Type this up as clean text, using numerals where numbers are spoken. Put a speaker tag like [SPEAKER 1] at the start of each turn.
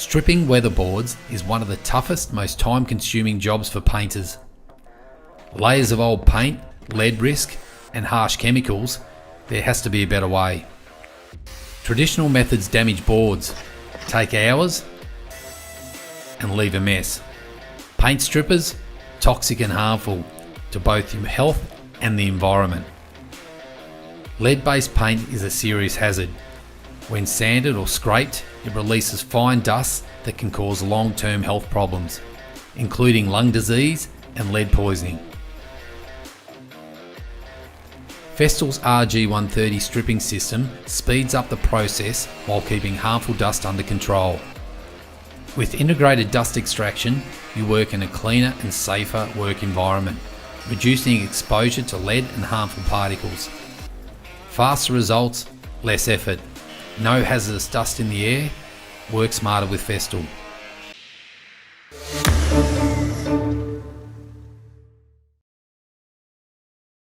[SPEAKER 1] Stripping weatherboards is one of the toughest, most time-consuming jobs for painters. Layers of old paint, lead risk, and harsh chemicals, there has to be a better way. Traditional methods damage boards, take hours, and leave a mess. Paint strippers, toxic and harmful to both your health and the environment. Lead-based paint is a serious hazard. When sanded or scraped, it releases fine dust that can cause long-term health problems, including lung disease and lead poisoning. Festool's RG 130 stripping system speeds up the process while keeping harmful dust under control. With integrated dust extraction, you work in a cleaner and safer work environment, reducing exposure to lead and harmful particles. Faster results, less effort. No hazardous dust in the air. Work smarter with Festool.